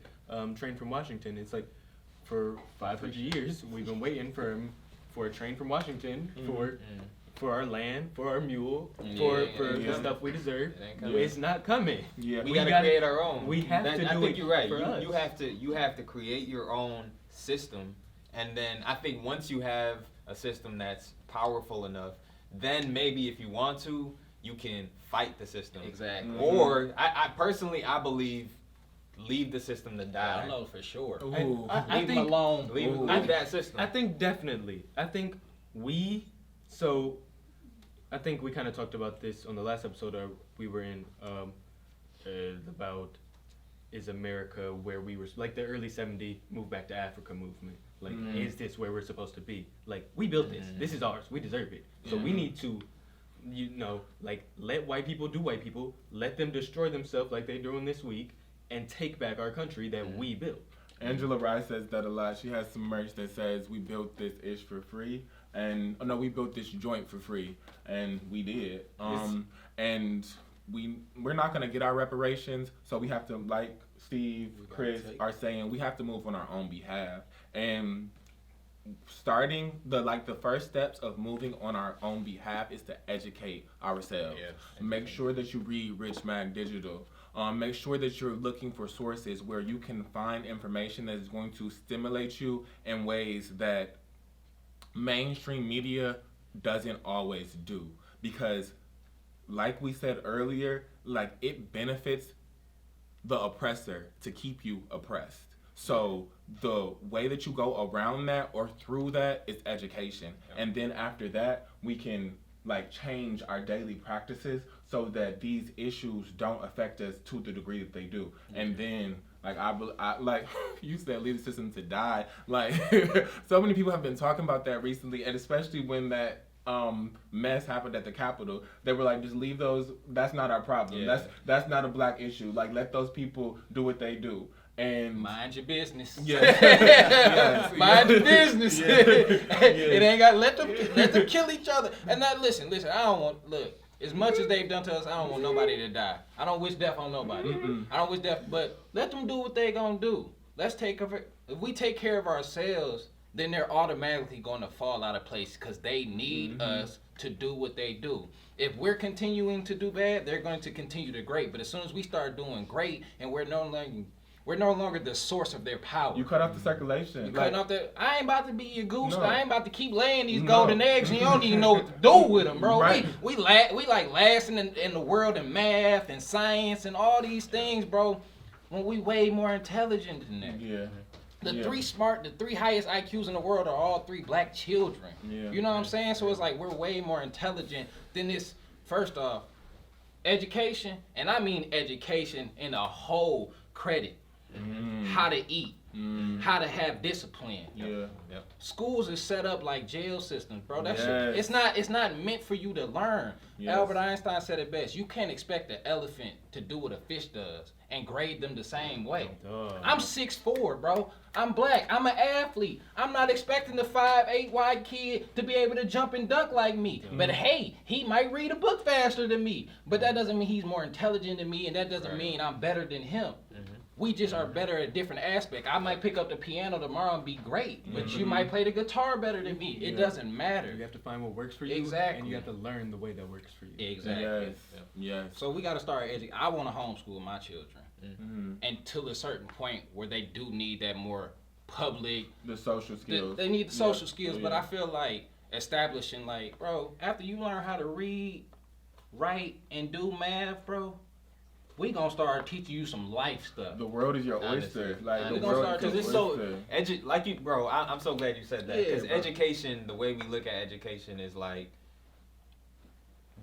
Train from Washington. It's like, for 500 years, we've been waiting for a train from Washington, for our land, for our mule, for the stuff we deserve. It's not coming. Yeah. We gotta create our own. We have to do I think it you're right. for us. You have to create your own system, and then I think once you have a system that's powerful enough, then maybe if you want to, you can fight the system. Exactly. Or I personally believe, leave the system to die. I don't know for sure. I Leave them think alone. Leave that system. I think definitely. I think I think we kind of talked about this on the last episode we were in about is America where we were, like the early 70s move back to Africa movement. Like, is this where we're supposed to be? Like, we built this. This is ours. We deserve it. So we need to, like, let white people do white people. Let them destroy themselves like they're doing this week and take back our country that we built. Angela Rice says that a lot. She has some merch that says, we built this ish for free. And, we built this joint for free. And we did. And we're not going to get our reparations. So we have to, like Steve, Chris are saying, we have to move on our own behalf. And starting the first steps of moving on our own behalf is to educate ourselves. Make sure that you read Rich Mag Digital. Make sure that you're looking for sources where you can find information that is going to stimulate you in ways that mainstream media doesn't always do. Because, like we said earlier, like, it benefits the oppressor to keep you oppressed. So the way that you go around that or through that is education. And then after that, we can like change our daily practices so that these issues don't affect us to the degree that they do. And then like I like you said, leave the system to die. Like so many people have been talking about that recently, and especially when that mess happened at the Capitol, they were like, just leave those. That's not our problem. Yeah. That's not a black issue. Like let those people do what they do. And mind your business. Yes. Mind your business. Yeah. It ain't got let them kill each other. And now listen. I don't want look. As much as they've done to us, I don't want nobody to die. I don't wish death on nobody. I don't wish death, but let them do what they gonna do. Let's take care of it. If we take care of ourselves, then they're automatically gonna fall out of place because they need us to do what they do. If we're continuing to do bad, they're going to continue to great. But as soon as we start doing great, and we're no longer the source of their power. You cut off the circulation. You cutting off I ain't about to be your goose. No. I ain't about to keep laying these golden eggs and you don't even know what to do with them, bro. Right. We like lasting in the world in math and science and all these things, bro. When we way more intelligent than that. Yeah. The three highest IQs in the world are all 3 black children. Yeah. You know what I'm saying? So it's like we're way more intelligent than this. First off, education, and I mean education in a whole credit. How to eat, how to have discipline. Yeah. Yep. Schools is set up like jail systems, bro. That Yes. shit, it's not meant for you to learn. Yes. Albert Einstein said it best. You can't expect an elephant to do what a fish does and grade them the same way. I'm 6'4", bro. I'm black. I'm an athlete. I'm not expecting the 5'8" white kid to be able to jump and dunk like me. But hey, he might read a book faster than me. But that doesn't mean he's more intelligent than me, and that doesn't mean I'm better than him. We just are better at different aspects. I might pick up the piano tomorrow and be great, but you might play the guitar better than me. It doesn't matter. You have to find what works for you. Exactly. And you have to learn the way that works for you. Exactly. Yes. Yes. So we got to start educating. I want to homeschool my children until a certain point where they do need that more public. The social skills. They need the social skills, but Yeah. I feel like establishing, like, bro, after you learn how to read, write, and do math, bro, we gonna start teaching you some life stuff. The world is your Honestly. oyster. Like the We gonna world start is to- your it's so- oyster. Like you, bro. I'm so glad you said that because Yeah, bro. education, the way we look at education, is like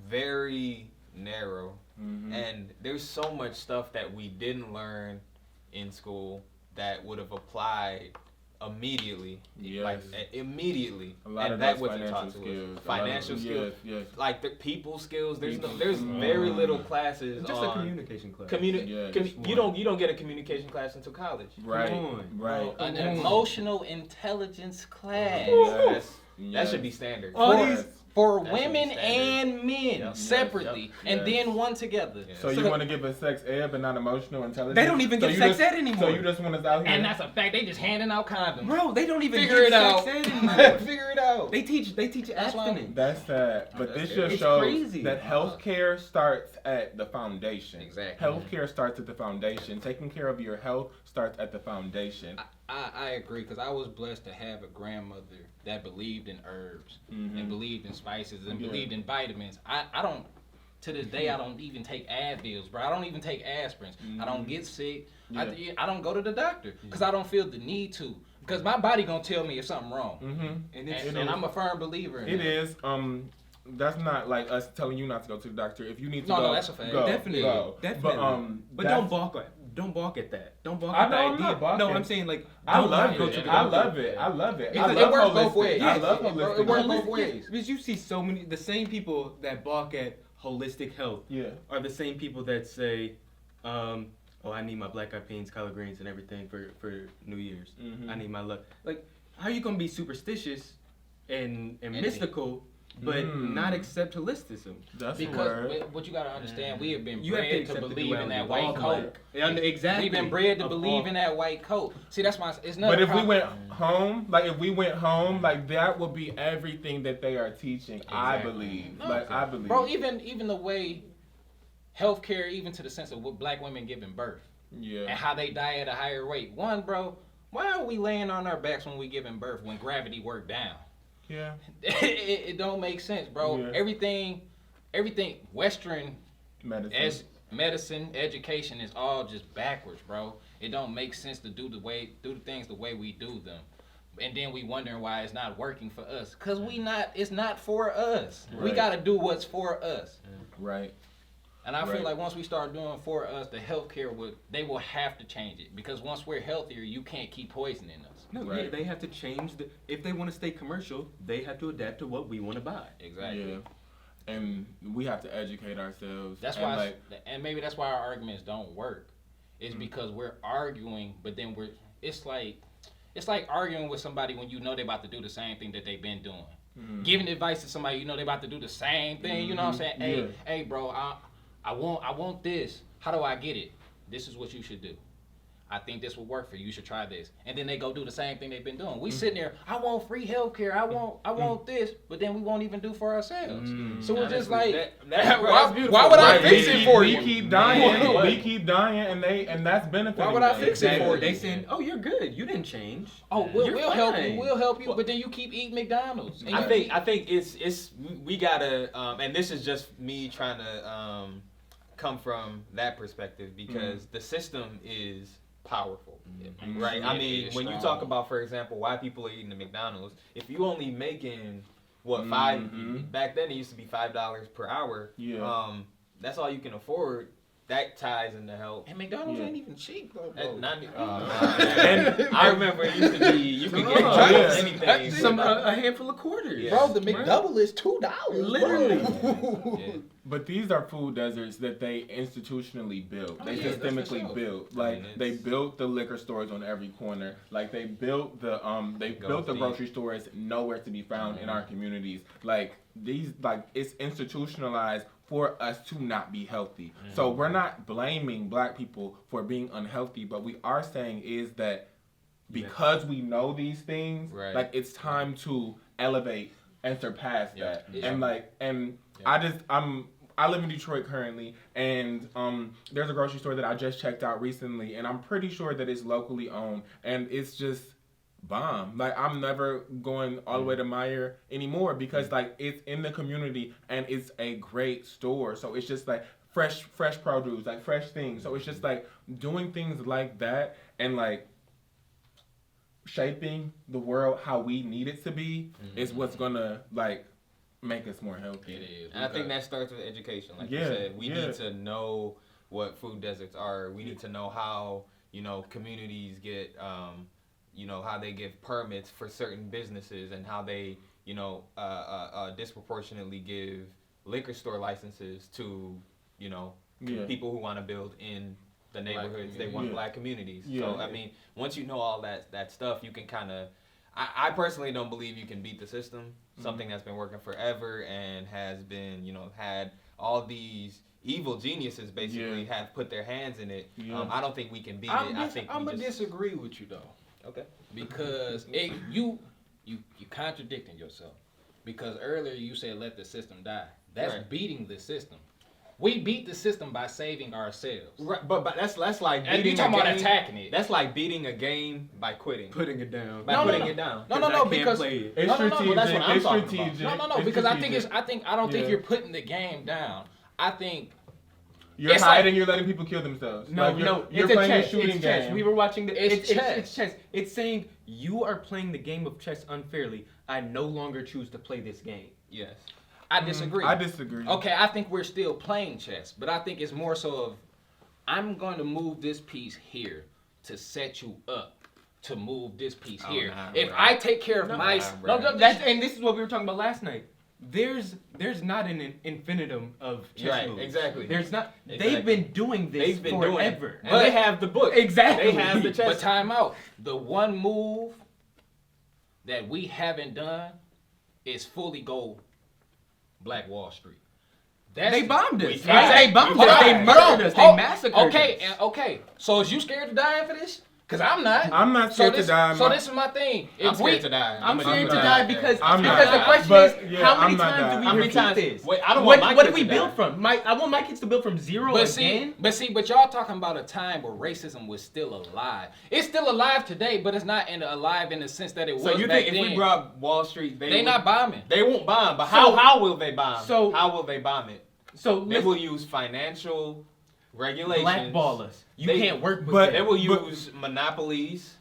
very narrow, and there's so much stuff that we didn't learn in school that would have applied immediately. Yes. Like immediately, A lot and of that those wasn't financial taught to skills. us. Financial skills, Yes. like the people skills. There's People. very little classes Just on a communication class. Yes. You don't get a communication class until college. Right. on. Right. An emotional intelligence class Yes. That should be standard. All For- these- for That should be women standard. and men Yep. separately, Yes. and Yes. then one together. Yeah. So you want to give us sex ed but not emotional intelligence? They don't even So give you sex just- ed anymore. So you just want us out here? And that's a fact. They just handing out condoms. Bro, they don't even Figure give it out. sex ed anymore. Figure it out. They teach That's why abstinence. That's sad. But this just It's shows crazy. that healthcare starts at the foundation. Exactly. Healthcare starts at the foundation. Taking care of your health starts at the foundation. I agree, because I was blessed to have a grandmother that believed in herbs and believed in spices and Yeah. believed in vitamins. I don't, to this day, I don't even take Advils, bro. I don't even take aspirins. I don't get sick. Yeah. I don't go to the doctor because I don't feel the need to. Because my body going to tell me if something wrong. And I'm a firm believer in It that. is. That's not like us telling you not to go to the doctor. If you need to No, go, that's a fact. go. Definitely, go. definitely. But But don't balk at that. Don't balk I at the know, I'm idea. not balking. No, I'm saying like I don't love go it. to the I doctor. love it. I love it. Because I it love works both holistic. ways. I love It holistic. works health. both ways. Because you see so many, the same people that balk at holistic health Yeah. are the same people that say, oh, I need my black eyed peas, collard greens, and everything for New Year's. I need my luck. Like, how are you gonna be superstitious and mystical, but not accept holisticism? That's the Because word. what you got to understand, we have been You have to bred to accept the believe in duality that of white all coat. black. Yeah, exactly. We've been bred to Of believe all- in that white coat. See, that's my. It's not. But if we went home, like that would be everything that they are teaching. I Exactly. believe. No, Like I believe. bro, even the way healthcare, even to the sense of what black women giving birth and Yeah. how they die at a higher rate. One, bro, why are we laying on our backs when we giving birth when gravity work down? Yeah. it don't make sense, bro. Yeah. Everything, Western Medicine. medicine, education is all just backwards, bro. It don't make sense to do the things the way we do them. and then we wondering why it's not working for us. Cause it's not for us. Right. We gotta do what's for us. Right. And I feel like once we start doing for us, the healthcare they will have to change it, because once we're healthier, you can't keep poisoning us. No, Right. yeah, they have to change if they want to stay commercial, they have to adapt to what we want to buy. Exactly. Yeah. And we have to educate ourselves. That's why, and maybe that's why our arguments don't work. It's because we're arguing, but then it's like arguing with somebody when you know they're about to do the same thing that they've been doing. Giving advice to somebody you know they're about to do the same thing. You know what I'm saying? Hey, bro, I want this. How do I get it? This is what you should do. I think this will work for you. You should try this. And then they go do the same thing they've been doing. We sitting there, I want free healthcare. I want this, but then we won't even do for ourselves. So we're just like, why would I fix it for you? We keep dying. We keep dying, and that's benefiting. Why would I fix it for you? They saying, "Oh, you're good. You didn't change." Oh, we'll help you. We'll help you. But then you keep eating McDonald's. I think it's we gotta, and this is just me trying to come from that perspective, because the system is powerful, right? I mean, when you talk about, for example, why people are eating the McDonald's, if you only making back then it used to be $5 per hour. Yeah. That's all you can afford. That ties into health. And McDonald's ain't even cheap, though. And I remember it used to be you could get anything. A handful of quarters. Yeah. Bro, the McDouble is $2. Literally. But these are food deserts that they institutionally built. They systemically built. Like they built the liquor stores on every corner. Like they built the grocery stores nowhere to be found in our communities. Like it's institutionalized for us to not be healthy. So we're not blaming black people for being unhealthy, but we are saying is that because we know these things, like it's time to elevate and surpass that. And I live in Detroit currently, and there's a grocery store that I just checked out recently, and I'm pretty sure that it's locally owned, and it's just bomb. Like I'm never going all the way to Meyer anymore, because like it's in the community and it's a great store. So it's just like fresh produce, like fresh things. So it's just like doing things like that and like shaping the world how we need it to be is what's gonna like make us more healthy. It is. And I think that starts with education. Like you said, we need to know what food deserts are. We need to know how, communities get how they give permits for certain businesses, and how they, disproportionately give liquor store licenses to, people who want to build in the neighborhoods. They want black communities. So, I mean, once you know all that stuff, you can kind of, I personally don't believe you can beat the system. Something that's been working forever and has been, had all these evil geniuses basically have put their hands in it. I don't think we can beat it. I'm gonna disagree with you though. Okay. Because you contradicting yourself. Because earlier you said let the system die. That's beating the system. We beat the system by saving ourselves. Right, but that's like beating you talking about attacking it. That's like beating a game by quitting. Putting it down. Putting it down. No, because it's strategic. No, because I don't think you're putting the game down. I think you're hiding. You're letting people kill themselves. No, you're it's playing a chess. a shooting it's chess. game. We were watching it's chess. It's chess. It's saying you are playing the game of chess unfairly. I no longer choose to play this game. Yes. I disagree. Okay, I think we're still playing chess, but I think it's more so of I'm going to move this piece here to set you up to move this piece here. If I take care of and this is what we were talking about last night. There's not an infinitum of chess moves. Exactly. There's not. Exactly. They've been doing this forever. And they have the book. Exactly. They have the chess. But time out. The one move that we haven't done is fully go Black Wall Street. They bombed us. They bombed us. They murdered us. They massacred us. Okay. So is you scared to die for this? Because I'm not. I'm not scared to die. So this is my thing. I'm scared to die. I'm scared to die because the question is, how many times do we repeat this? Wait, I don't want my kids What do we to build die. from? I want my kids to build from zero again. But y'all talking about a time where racism was still alive. It's still alive today, but it's not alive in the sense that it was back then. So you think if we brought Wall Street, they not bombing? They won't bomb, but how will they bomb? So how will they bomb it? So they will use financial regulations. Blackball us. You can't work with but them. They will use monopolies.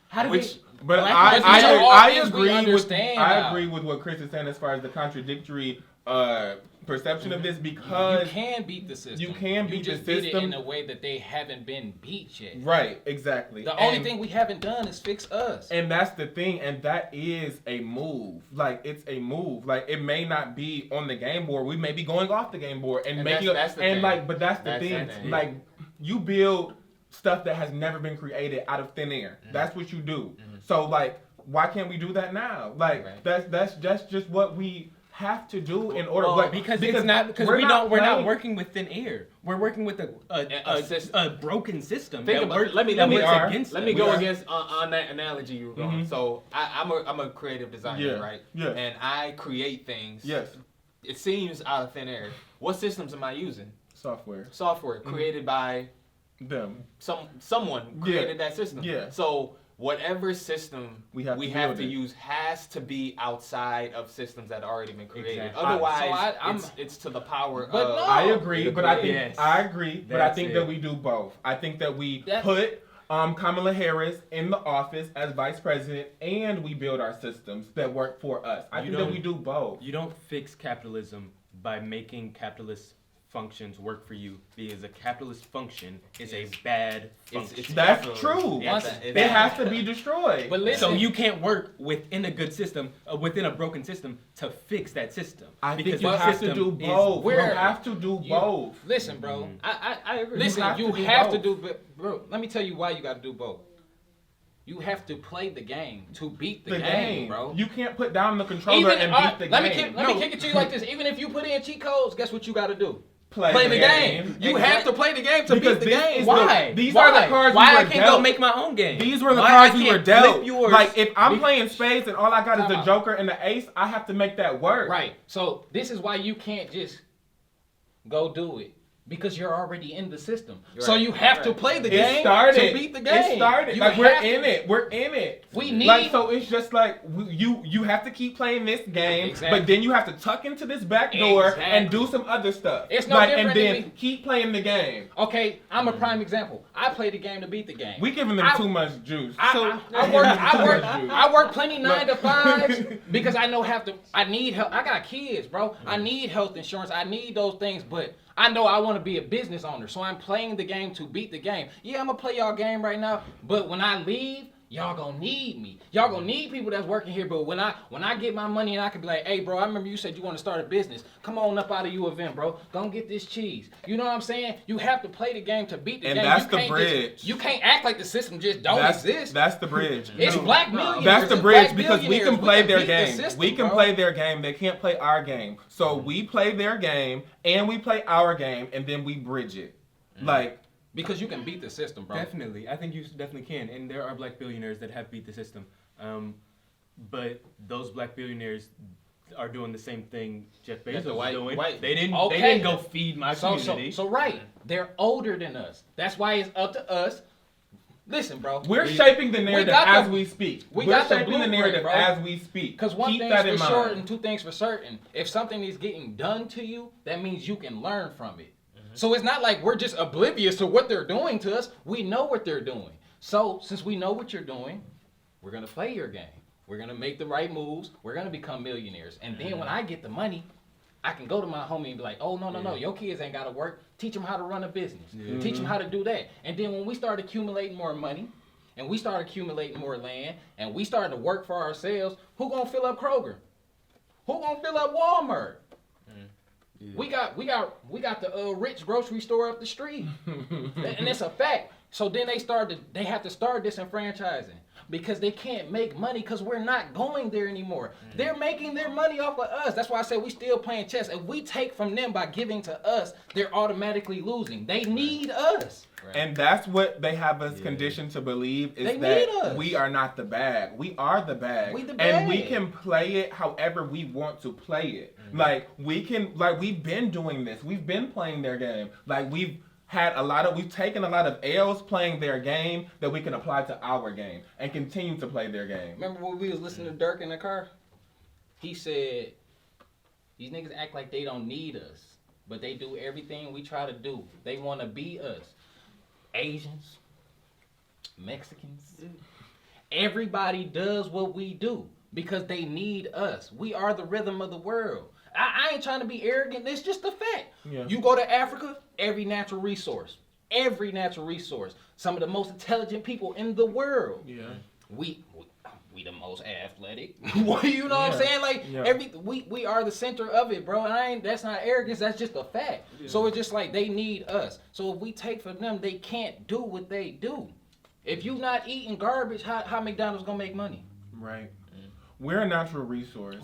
But Black I things we agree understand now. I agree with what Chris is saying as far as the contradictory perception of this, You because can beat the system. You can beat the just beat it system. in a way that they haven't been beat yet. Right, exactly. The only thing we haven't done is fix us. And that's the thing, and that is a move. Like, it's a move. Like, it may not be on the game board. We may be going off the game board and making that's the and thing. like, but that's the That's thing. the thing. Like, you build stuff that has never been created out of thin air. That's what you do. So like, why can't we do that now? Like, that's just what we have to do in order. Like, because we're not working with thin air. We're working with a broken system. Let me go against on that analogy you were going. So I'm a creative designer, right? Yeah. And I create things. Yes. It seems out of thin air. What systems am I using? Software Created by them. Someone created that system. Yeah. So whatever system we have to use has to be outside of systems that already been created. Exactly. Otherwise, it's to the power of. No. I agree, but I think That's that we do both. I think that we put Kamala Harris in the office as vice president, and we build our systems that work for us. I think that we do both. You don't fix capitalism by making capitalist functions work for you, because a capitalist function is a bad function. That's true. It has to be destroyed. But listen, so you can't work within a good system, within a broken system, to fix that system. I think you have to do both. You have to do both. Listen, bro. I agree. Listen, you have to do, bro. Let me tell you why you got to do both. You have to play the game to beat the game, bro. You can't put down the controller and beat the game. Let me kick it to you like this. Even if you put in cheat codes, guess what you got to do? Play the game. You have to play the game to beat the game. Why? These are the cards Why we were I can't dealt. go make my own game? These were the cards we were dealt. Yours? Like, if I'm playing spades and all I got is the joker and the ace, I have to make that work. Right. So this is why you can't just go do it. Because you're already in the system. So you have to play the game to beat the game. It started. Like, we're in it. We need... Like, so it's just like, you have to keep playing this game, but then you have to tuck into this back door and do some other stuff. It's no different and then keep playing the game. Okay, I'm a prime example. I play the game to beat the game. We giving them too much juice. I work plenty 9 to 5s because I know I need help. I got kids, bro. I need health insurance. I need those things, but I know I want to be a business owner, so I'm playing the game to beat the game. Yeah, I'm going to play y'all game right now, but when I leave, y'all going to need me. Y'all going to need people that's working here, but when I get my money and I can be like, hey, bro, I remember you said you want to start a business. Come on up out of U of M, bro. Go and get this cheese. You know what I'm saying? You have to play the game to beat the game. And that's the bridge. You can't act like the system just don't exist. That's the bridge. It's black millionaires. That's the bridge, because we can play their game. System, we can play their game. They can't play our game. So we play their game and we play our game, and then we bridge it. Like, because you can beat the system, bro. Definitely. I think you definitely can. And there are black billionaires that have beat the system. But those black billionaires are doing the same thing Jeff Bezos is doing. They didn't go feed my community. So right. They're older than us. That's why it's up to us. Listen, bro. We're shaping the narrative as we speak. We're shaping the narrative as we speak. Because one thing's for sure and two things for certain. If something is getting done to you, that means you can learn from it. So it's not like we're just oblivious to what they're doing to us. We know what they're doing. So since we know what you're doing, we're going to play your game. We're going to make the right moves. We're going to become millionaires. And then when I get the money, I can go to my homie and be like, oh, no. Your kids ain't got to work. Teach them how to run a business. Teach them how to do that. And then when we start accumulating more money and we start accumulating more land and we start to work for ourselves, who going to fill up Kroger? Who going to fill up Walmart? Yeah. We got the rich grocery store up the street, and it's a fact. So then they have to start disenfranchising because they can't make money because we're not going there anymore. They're making their money off of us. That's why I say we still playing chess. If we take from them by giving to us, they're automatically losing. They need us. Right. And that's what they have us conditioned to believe is that we are not the bag. We are the bag. We the bag. And we can play it however we want to play it. Like we've been doing this. We've been playing their game. Like we've taken a lot of L's playing their game that we can apply to our game and continue to play their game. Remember when we was listening to Dirk in the car? He said, these niggas act like they don't need us, but they do everything we try to do. They want to be us. Asians, Mexicans, Everybody does what we do because they need us. We are the rhythm of the world. I ain't trying to be arrogant. It's just a fact. Yeah. You go to Africa, every natural resource. Some of the most intelligent people in the world. Yeah. We the most athletic. You know what I'm saying? Like we are the center of it, bro. That's not arrogance. That's just a fact. Yeah. So it's just like they need us. So if we take from them, they can't do what they do. If you not eating garbage, how McDonald's gonna make money? Right. We're a natural resource.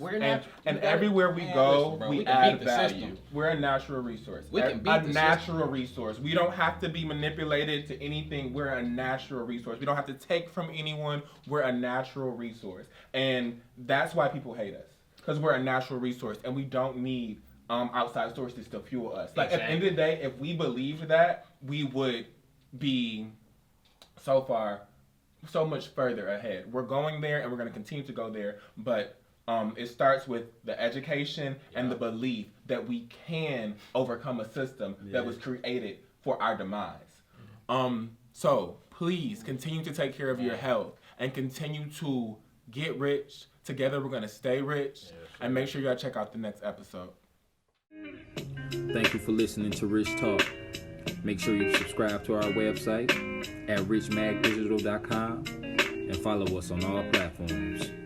And everywhere we go, listen, we add value. We're a natural resource. We can beat the natural resource. We don't have to be manipulated to anything. We're a natural resource. We don't have to take from anyone. We're a natural resource. And that's why people hate us. Because we're a natural resource and we don't need outside sources to fuel us. Like, at the end of the day, if we believed that, we would be so much further ahead. We're going there and we're going to continue to go there, but it starts with the education and the belief that we can overcome a system that was created for our demise. So please continue to take care of your health and continue to get rich. Together we're going to stay rich, and make sure y'all check out the next episode. Thank you for listening to Rich Talk. Make sure you subscribe to our website at richmagdigital.com and follow us on all platforms.